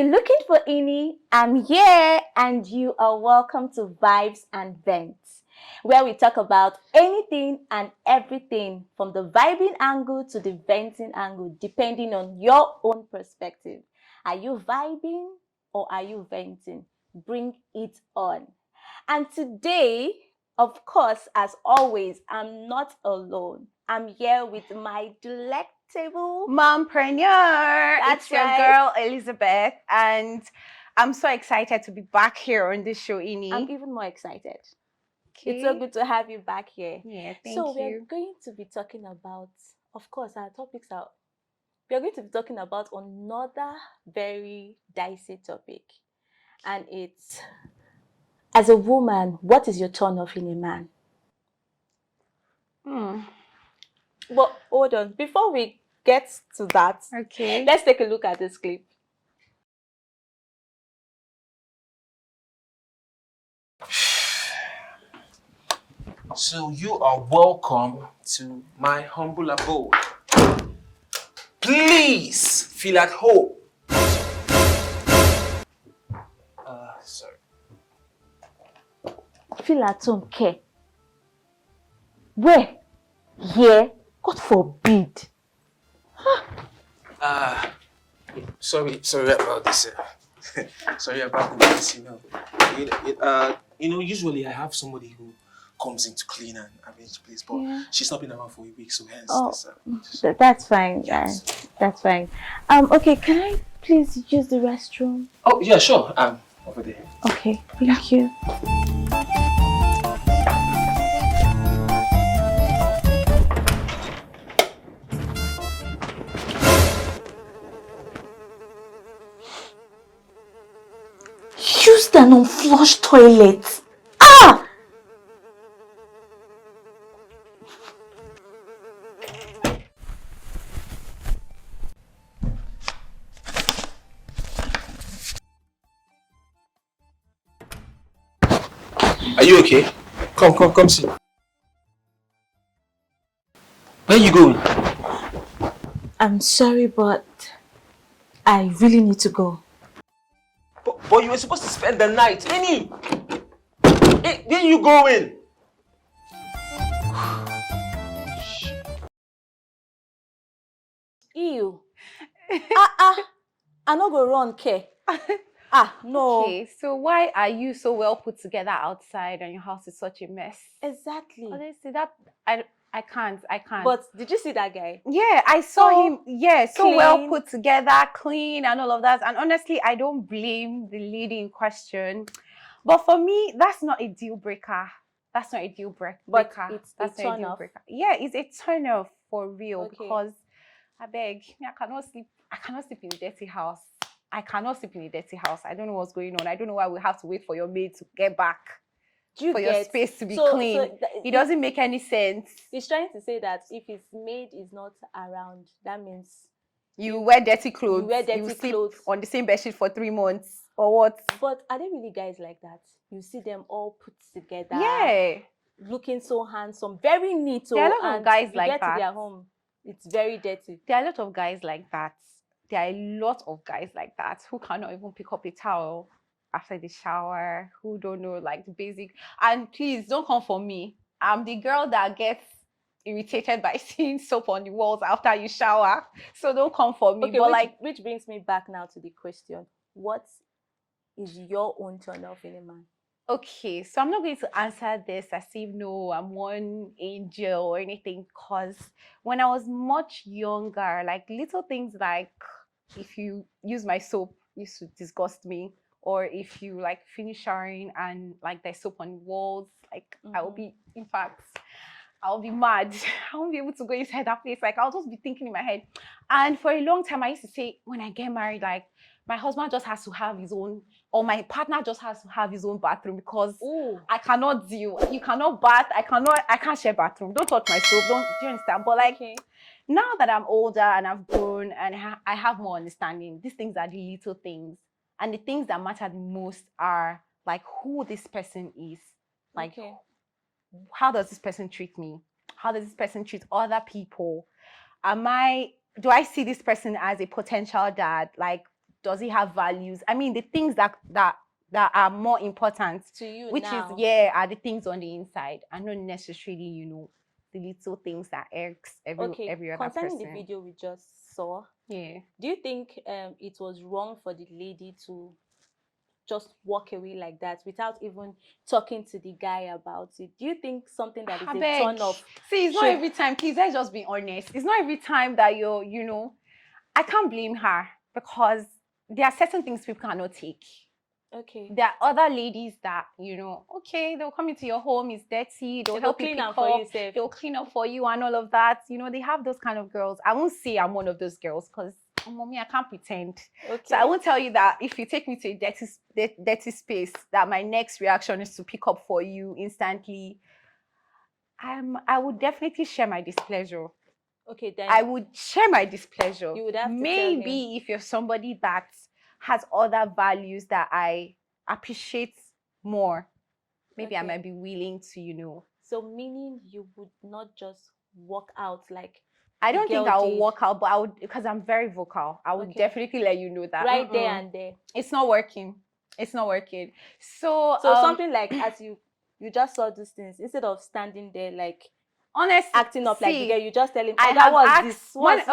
you're looking for Ini, I'm here, and you are welcome to Vibes and Vents, where we talk about anything and everything from the vibing angle to the venting angle, depending on your own perspective. Are you vibing or are you venting? Bring it on. And today, of course, as always, I'm not alone. I'm here with my delectable mompreneur. That's It's your right. girl Elizabeth, and I'm so excited to be back here on this show, Ini. I'm even more excited. Okay. It's so good to have you back here. Yeah, thank so you. we're going to be talking about, of course, our topics are, we're going to be talking about another very dicey topic. And it's, as a woman, what is your turn off in a man? But hold on, before we get to that, Okay. let's take a look at this clip. So you are welcome to my humble abode. Please feel at home. Sorry. Feel at home, care. Where? Here? God forbid. Sorry about this. Sorry about this. Usually I have somebody who comes in to clean and arrange the place, but she's not been around for a week, so hence this. That's fine. Yes. That's fine. Okay, can I please use the restroom? Oh yeah, sure. Over there. Okay, thank you. Used an unflushed toilet. Ah! Are you okay? Come sit. Where are you going? I'm sorry, but I really need to go. But you were supposed to spend the night, Inni! Hey, where are you going? Ew. I no go run, care. No. Okay, so why are you so well put together outside and your house is such a mess? Exactly. Honestly, that I can't. But did you see that guy? Yeah, I saw him. Yeah, so well clean. put together, clean, and all of that. And honestly, I don't blame the lady in question. But for me, that's not a deal breaker. That's not a deal breaker. But it's that's a not a turn deal off. breaker. Yeah, it's a turn off for real. Okay. Because I beg, I cannot sleep. I cannot sleep in a dirty house. I cannot sleep in a dirty house. I don't know what's going on. I don't know why we have to wait for your maid to get back. For your space to be clean. It doesn't make any sense. He's trying to say that if his maid is not around, that means you wear dirty clothes. You sleep on the same bedsheet for 3 months or what? But are there really guys like that? You see them all put together. Yeah. Looking so handsome, very neat. There are a lot of guys like that. To their home, it's very dirty. There are a lot of guys like that. There are a lot of guys like that who cannot even pick up a towel after the shower, who don't know like the basic. And please don't come for me. I'm the girl that gets irritated by seeing soap on the walls after you shower. So don't come for me. Okay, but which brings me back now to the question: what is your own turn off in a man? Okay, so I'm not going to answer this as if no, I'm one angel or anything, because when I was much younger, like little things like if you use my soap used to disgust me, or if you like finish showering and like there's soap on the walls, like I will be, in fact, I'll be mad. I won't be able to go inside that place. Like I'll just be thinking in my head. And for a long time, I used to say, when I get married, like my husband just has to have his own, or my partner just has to have his own bathroom, because I cannot deal. You cannot bath. I can't share bathroom. Don't touch my soap. Do you understand? But like now that I'm older and I've grown and I have more understanding, these things are the little things. And the things that matter the most are like who this person is. Like how does this person treat me? How does this person treat other people? Do I see this person as a potential dad? Like, Does he have values? I mean, the things that are more important To you which now. is are the things on the inside and not necessarily, the little things that irks every other concerning person. the video we just saw, Yeah. do you think it was wrong for the lady to just walk away like that without even talking to the guy about it? Do you think something that is a turn off? See, it's not should- every time, please, let's just be honest. It's not every time that I can't blame her because there are certain things people cannot take. Okay. There are other ladies that, okay, they'll come into your home, it's dirty, they'll help you clean pick up for you, up, safe. they'll clean up for you and all of that. They have those kind of girls. I won't say I'm one of those girls because, mommy, I can't pretend. Okay. So I won't tell you that if you take me to a dirty space, that my next reaction is to pick up for you instantly. I would definitely share my displeasure. Okay, then I would share my displeasure. You would have to maybe tell him. if you're somebody that has other values that I appreciate more, maybe I Okay. might be willing to. So meaning you would not just walk out like I the don't think girl I'll did. walk out, but I would, because I'm very vocal. I would Okay. definitely let you know that right there and there. it's not working. It's not working. So something like as you just saw these things, instead of standing there like honestly, acting up like the girl, you just tell him, I oh, that have was asked this. What's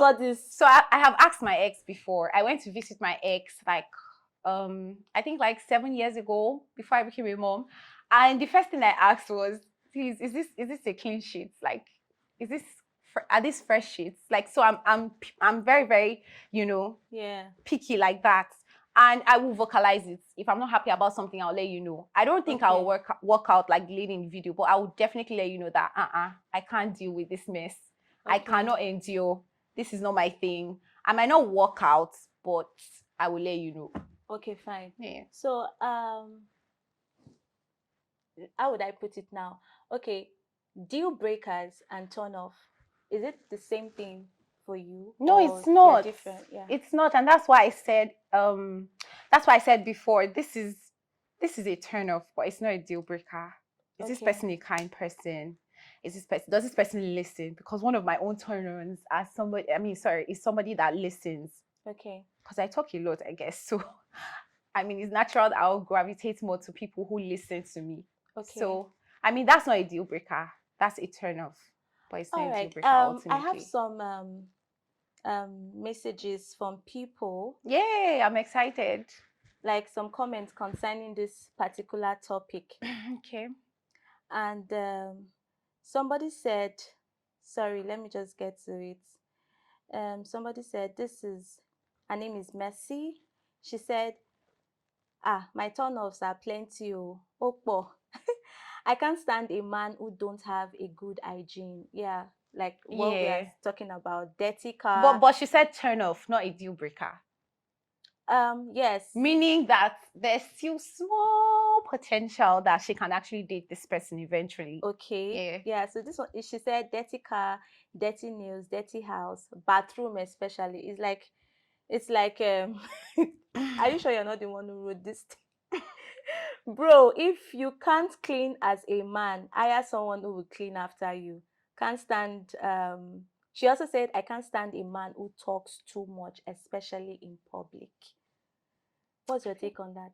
all this? So I have asked my ex before. I went to visit my ex like I think like 7 years ago before I became a mom, and the first thing I asked was, please, is this a clean sheet? Like, are these fresh sheets? Like, so I'm very very Yeah. picky like that. And I will vocalize it. If I'm not happy about something, I'll let you know. I don't think I'll work out like the lady in the video, but I will definitely let you know that I can't deal with this mess. I cannot endure. This is not my thing. I might not work out, but I will let you know. Okay, fine. Yeah. So how would I put it now? Okay, deal breakers and turn off. Is it the same thing for you? No, or it's not. they're different? Yeah. It's not, and that's why I said before, this is a turn off, but it's not a deal breaker. Is this person a kind person? Does this person listen? Because one of my own turn-ons is somebody that listens. Okay. Because I talk a lot, I guess. So it's natural that I'll gravitate more to people who listen to me. Okay. So that's not a deal breaker. That's a turn off. But it's not a deal breaker ultimately. I have some messages from people. Yay, I'm excited. Like some comments concerning this particular topic. Okay. And somebody said, sorry, let me just get to it. Somebody said, her name is Mercy. She said, my turn-offs are plenty. Opo. I can't stand a man who don't have a good hygiene. Yeah, like what we are talking about, dirty car. But she said turn off, not a deal breaker. Yes. Meaning that there's still small potential that she can actually date this person eventually. Okay. Yeah. So this one, she said, dirty car, dirty nails, dirty house, bathroom especially. It's like are you sure you're not the one who wrote this thing? Bro, if you can't clean as a man, hire someone who will clean after you. Can't stand she also said, I can't stand a man who talks too much, especially in public. What's your take on that?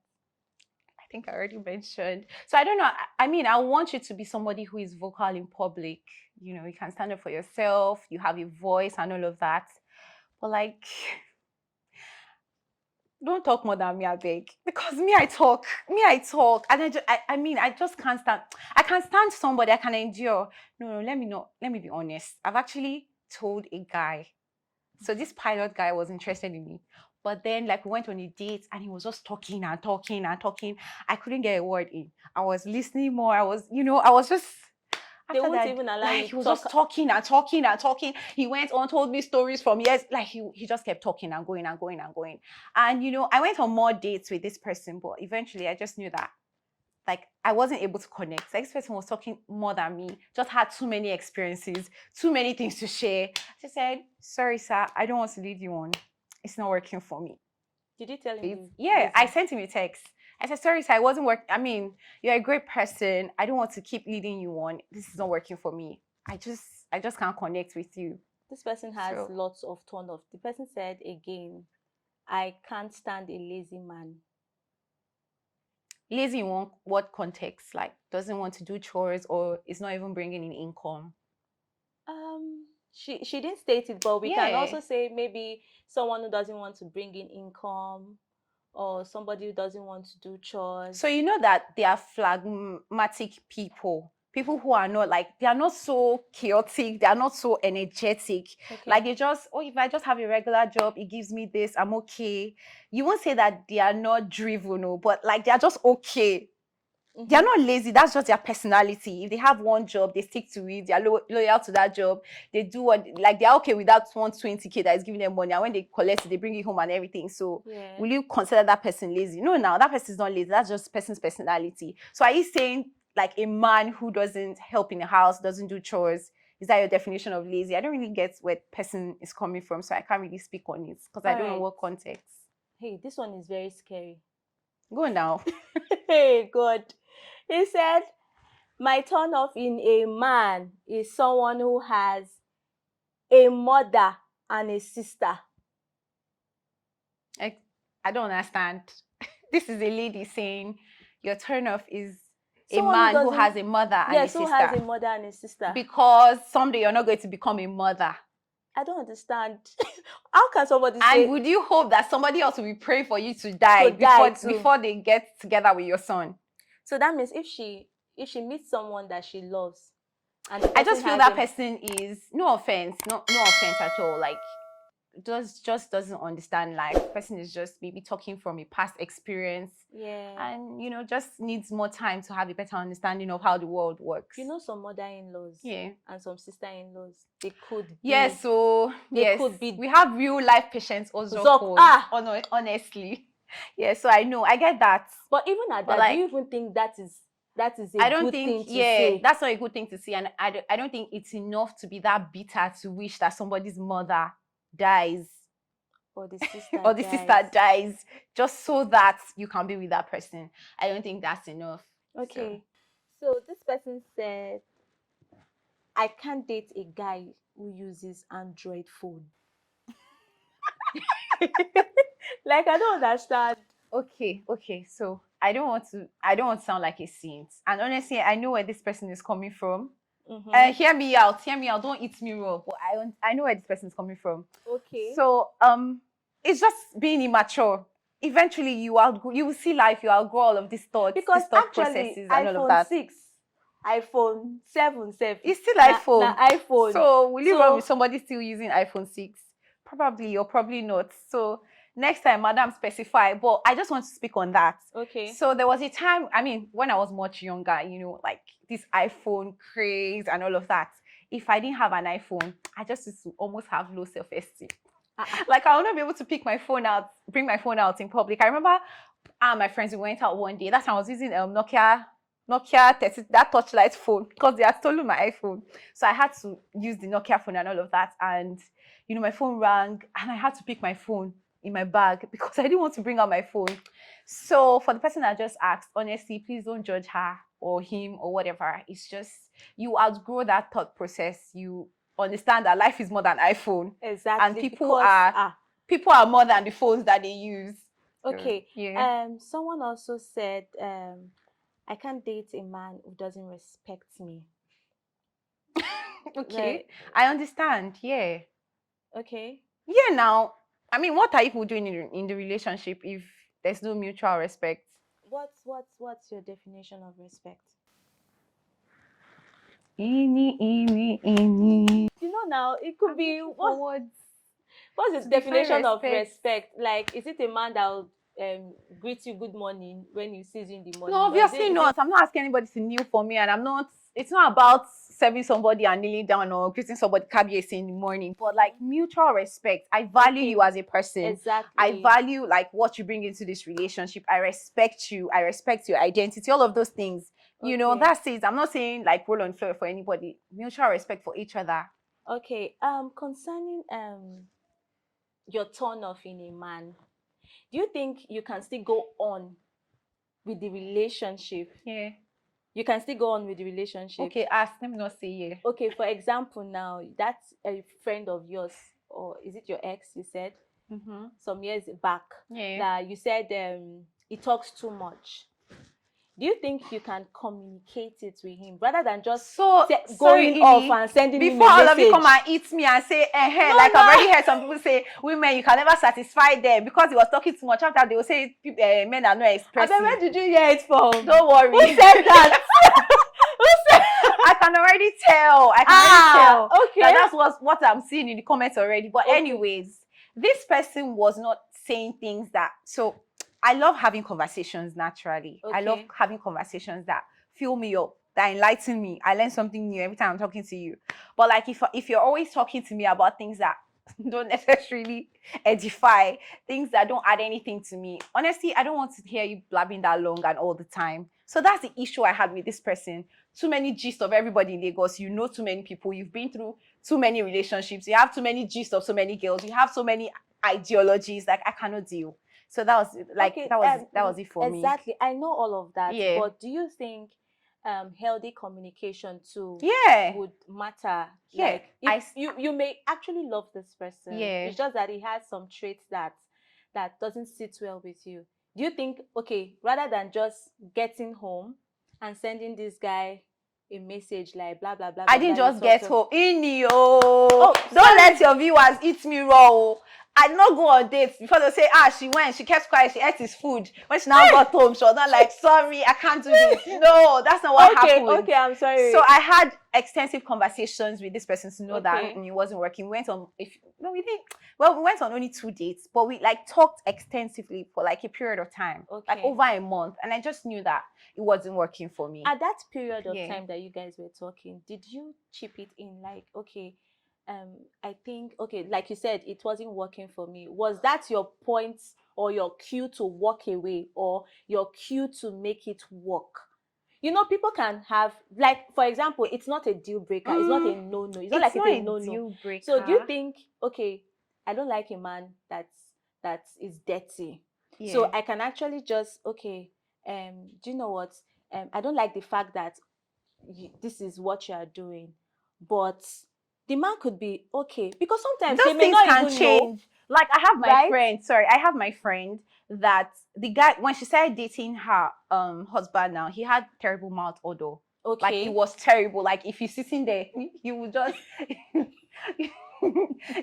I think I already mentioned. So I don't know. I want you to be somebody who is vocal in public. You can stand up for yourself. You have a voice and all of that. But like, don't talk more than me, I beg. Because I talk. And I just can't stand. I can't stand somebody I can endure. No, let me be honest. I've actually told a guy. So this pilot guy was interested in me. But then like we went on a date and he was just talking and talking and talking. I couldn't get a word in. I was listening more. I was just They won't even allow you he was just talking and talking and talking. He went on, told me stories from years. Like he just kept talking and going and going and going. And I went on more dates with this person, but eventually I just knew that like I wasn't able to connect. Like, this person was talking more than me, just had too many experiences, too many things to share. I said, sorry, sir, I don't want to lead you on. It's not working for me. Did you tell him? Yeah, I sent him a text. I said, sorry, sir, I wasn't working. You're a great person. I don't want to keep leading you on. This is not working for me. I just can't connect with you. This person has lots of turn off. The person said again, I can't stand a lazy man. Lazy in what context? Like doesn't want to do chores or is not even bringing in income? She didn't state it, but we can Yeah. also say maybe someone who doesn't want to bring in income, or somebody who doesn't want to do chores. So you know that they are phlegmatic people. People who are not like, they are not so chaotic, they are not so energetic. Okay. Like they just, oh, if I just have a regular job, it gives me this, I'm okay. You won't say that they are not driven, no, but like they are just okay. They are not lazy. That's just their personality. If they have one job, they stick to it. They are loyal to that job. They do what, like they're okay with that 120K that is giving them money. And when they collect it, they bring it home and everything. So Yeah. will you consider that person lazy? No, now that person is not lazy. That's just person's personality. So are you saying like a man who doesn't help in the house, doesn't do chores, is that your definition of lazy? I don't really get where person is coming from, so I can't really speak on it because I don't know what context. Hey, this one is very scary. Go now. Hey, God. He said, my turn off in a man is someone who has a mother and a sister. I don't understand. This is a lady saying your turn off is Someone a man who has a mother and a sister. Yes, who has a mother and a sister. Because someday you're not going to become a mother. I don't understand. How can somebody say... And would you hope that somebody else will be praying for you to die, before they get together with your son? So that means if she meets someone that she loves, and I just feel that person is, no offense at all, like just doesn't understand life. Person is just maybe talking from a past experience. Yeah. And just needs more time to have a better understanding of how the world works. Some mother-in-laws, yeah, and some sister-in-laws, they could be. Yeah, so yes, could be. We have real life patients also. Honestly. Yeah, so I get that. But even at that, do you even think that is a good thing to say? That's not a good thing to see. And I don't think it's enough to be that bitter to wish that somebody's mother dies. Or the sister or the sister dies, just so that you can be with that person. I don't think that's enough. Okay. So this person said, I can't date a guy who uses Android phone. Like, I don't understand. Okay. So I don't want to sound like a saint. And honestly, I know where this person is coming from. Hear me out. Don't eat me raw. But I know where this person is coming from. Okay. So it's just being immature. Eventually, you will see life. You outgrow all of these thoughts, because these thought processes, and all of that. 6, iPhone 7, it's still iPhone. iPhone. So will you run with somebody still using iPhone 6? Probably or probably not. So next time, madam, specify. But I just want to speak on that. Okay. So there was a time, when I was much younger, like this iPhone craze and all of that. If I didn't have an iPhone, I just used to almost have low self-esteem. Like I will not be able to bring my phone out in public. I remember my friends, we went out one day. That time I was using Nokia 30, that touchlight phone, because they had stolen my iPhone. So I had to use the Nokia phone and all of that. And my phone rang and I had to pick my phone in my bag because I didn't want to bring out my phone. So for the person that just asked, honestly, please don't judge her or him or whatever. It's just you outgrow that thought process. You understand that life is more than iPhone. Exactly. And people are more than the phones that they use. Okay. Yeah. Someone also said, I can't date a man who doesn't respect me. Okay. I understand. Yeah. Okay. Yeah, now, what are people doing in the relationship if there's no mutual respect? What's your definition of respect? Now it could be what's the definition of respect? Like, is it a man that will greet you good morning when he sees you in the morning? No, obviously not. I'm not asking anybody to kneel for me, and it's not about serving somebody and kneeling down or greeting somebody KBS in the morning, but like mutual respect. I value you as a person. Exactly. I value like what you bring into this relationship. I respect you. I respect your identity. All of those things. That's it. I'm not saying like roll on floor for anybody. Mutual respect for each other. Okay. Concerning your turn off in a man, do you think you can still go on with the relationship? Yeah. You can still go on with the relationship. Okay, ask. Let me not say yeah. Okay, for example, now that's a friend of yours, or is it your ex? You said some years back, that you said he talks too much. Do you think you can communicate it with him rather than just going off and sending him a before all of you message? come and eat me and say, like I've already heard some people say, women, you can never satisfy them because he was talking too much. After they will say, men are not expressive. I mean, where did you hear it from? Don't worry. Who said that? Who said? I can already tell. Okay. That's what I'm seeing in the comments already. But anyways, this person was not saying things that. So I love having conversations naturally. I love having conversations that fill me up, that enlighten me. I learn something new every time I'm talking to you. But like if you're always talking to me about things that don't necessarily edify, things that don't add anything to me, honestly, I don't want to hear you blabbing that long and all the time. So that's the issue I had with this person. Too many gist of everybody in Lagos. You know too many people. You've been through too many relationships. You have too many gist of so many girls. You have so many ideologies. Like I cannot deal. So that was that was it for me. Exactly. I know all of that. Yeah. But do you think healthy communication too would matter? Yeah. Like you may actually love this person. Yeah. It's just that he has some traits that doesn't sit well with you. Do you think, rather than just getting home and sending this guy a message like blah blah blah? I didn't just get home. Don't let your viewers eat me raw. I did not go on dates before they say, she went, she kept quiet, she ate his food. When she now got home, she was not like, sorry, I can't do this. No, that's not what happened. Okay, I'm sorry. So I had extensive conversations with this person to know that it wasn't working. We went on, we went on only 2 dates, but we like talked extensively for like a period of time, like over a month. And I just knew that it wasn't working for me. At that period of time that you guys were talking, did you chip it in like, I think, like you said, it wasn't working for me. Was that your point or your cue to walk away or your cue to make it work? You know, people can have, like, for example, it's not a deal breaker. It's not a no-no. It's not like it's a no-no. Deal breaker. So do you think, I don't like a man that is dirty. Yeah. So I can actually just, do you know what? I don't like the fact that this is what you are doing. But the man could be because sometimes those things can change. Like I have my friend. Sorry, I have my friend that the guy, when she started dating her husband now, he had terrible mouth odor. Like it was terrible. Like if you're sitting there, you would just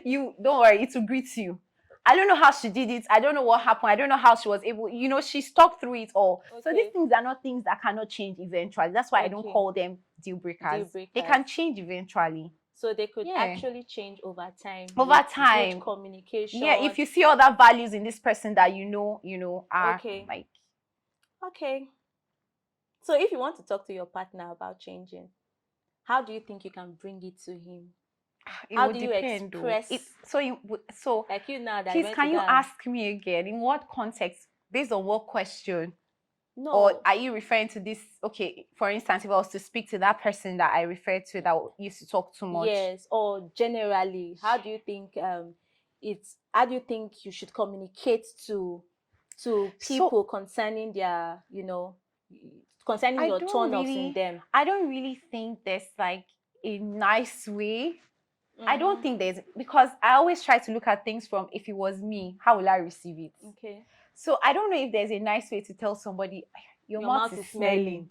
you don't worry, it will greet you. I don't know how she did it. I don't know what happened. I don't know how she was able, she stuck through it all. So these things are not things that cannot change eventually. That's why I don't call them deal breakers. They can change eventually. So they could actually change over time. Over time. Good communication. Yeah, if you see other values in this person that you know are like. Okay. So if you want to talk to your partner about changing, how do you think you can bring it to him? How do you express? So like you now that please, can you ask me again? In what context? Based on what question? No. Or are you referring to this? Okay, for instance, if I was to speak to that person that I referred to that used to talk too much. Yes, or generally, how do you think how do you think you should communicate to people concerning their, concerning your turn-offs in them? I don't really think there's like a nice way. I don't think there's, because I always try to look at things from, if it was me, how will I receive it? Okay. So I don't know if there's a nice way to tell somebody your mouth is smelling.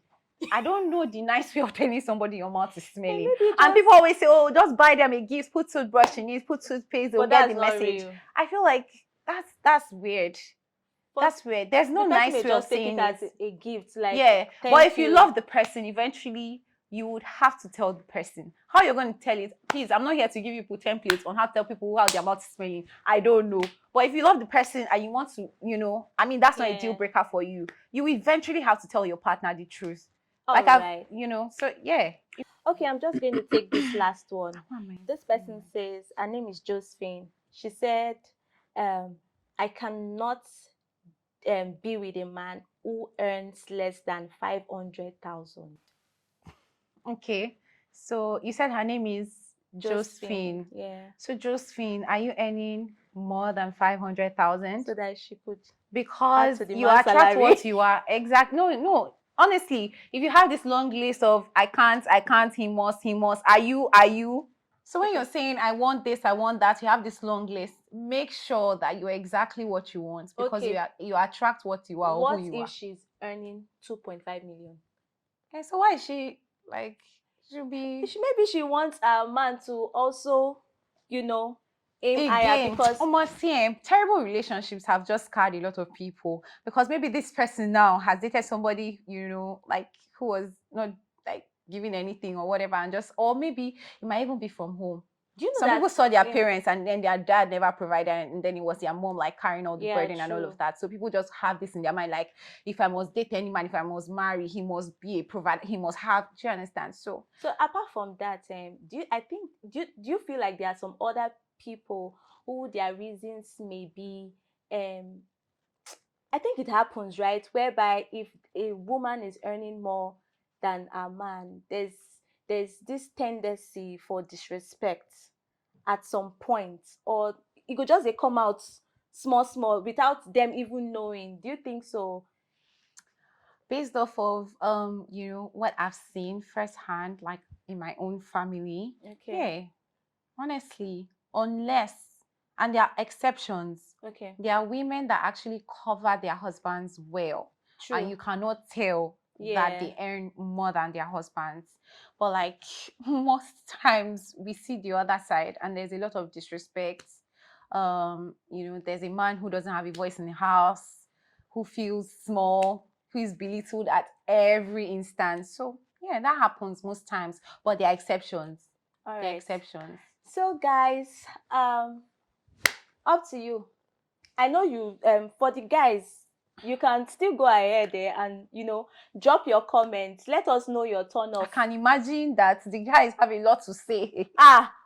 I don't know the nice way of telling somebody your mouth is smelling. And people always say, just buy them a gift, put toothbrush in it, put toothpaste, they'll get the message. Real. I feel like that's weird. That's weird. There's no nice way of saying it as a gift. Like, but if you love the person, eventually you would have to tell the person. How you're going to tell it? Please, I'm not here to give you templates on how to tell people how their mouth is smelling. I don't know. But if you love the person and you want to, that's not a deal breaker for you. You eventually have to tell your partner the truth. Okay, I'm just going to take this last one. This person says, her name is Josephine. She said, I cannot be with a man who earns less than 500,000. Okay, so you said her name is Josephine. Yeah. So Josephine, are you earning more than 500,000? So that she could. Because you attract what you are. Exactly. No. Honestly, if you have this long list of I can't, he must, are you? So when you're saying, I want this, I want that, you have this long list, make sure that you're exactly what you want, because you attract what you are or What who you if are. she's earning 2.5 million? Okay, so why is she like, she'll be... Maybe she wants a man to also, aim higher, because almost terrible relationships have just scarred a lot of people, because maybe this person now has dated somebody, like, who was not like giving anything or whatever, and just, or maybe it might even be from home. do you know Some that people saw their parents and then their dad never provided, and then it was their mom like carrying all the burden and all true. of that. So people just have this in their mind, like, if I must date any man, if I must marry, he must be a provider, he must have. Do you understand? So apart from that, do you feel like there are some other people who their reasons may be, I think it happens, right, whereby if a woman is earning more than a man, there's this tendency for disrespect at some point, or it could just come out small without them even knowing. Do you think so? based off of what I've seen firsthand, like in my own family, yeah, honestly, unless, and there are exceptions, there are women that actually cover their husbands well. True. And you cannot tell that they earn more than their husbands. But like most times we see the other side, and there's a lot of disrespect. There's a man who doesn't have a voice in the house, who feels small, who is belittled at every instance. So yeah, that happens most times, but there are exceptions. All right. There are exceptions. So guys, up to you. I know you, for the guys, you can still go ahead there and drop your comments. Let us know your turn off. I can imagine that the guys have a lot to say.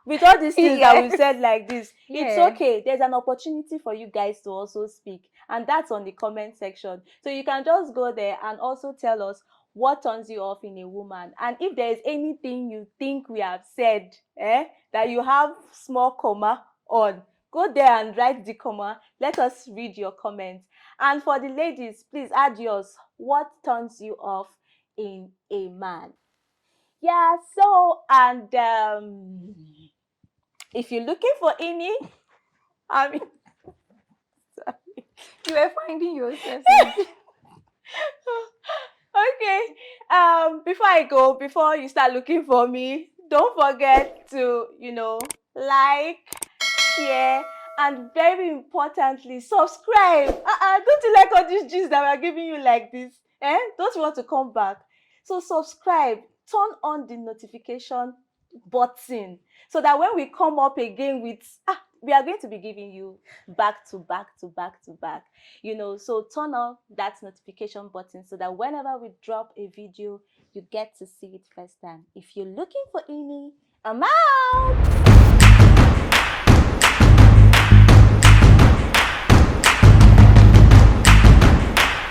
With all these things that we've said like this, it's okay. There's an opportunity for you guys to also speak, and that's on the comment section. So you can just go there and also tell us what turns you off in a woman, and if there's anything you think we have said that you have small comma on, go there and write the comma. Let us read your comments. And for the ladies, please add yours. What turns you off in a man? Yeah, so, and if you're looking for any, I mean, sorry, you were finding yourself. Okay, before you start looking for me, don't forget to like, share, and very importantly, subscribe. Don't you like all these gist that we're giving you like this? Don't you want to come back? So subscribe, turn on the notification button, so that when we come up again with we are going to be giving you back to back to back to back, so turn on that notification button so that whenever we drop a video, you get to see it first time. If you're looking for any, I'm out.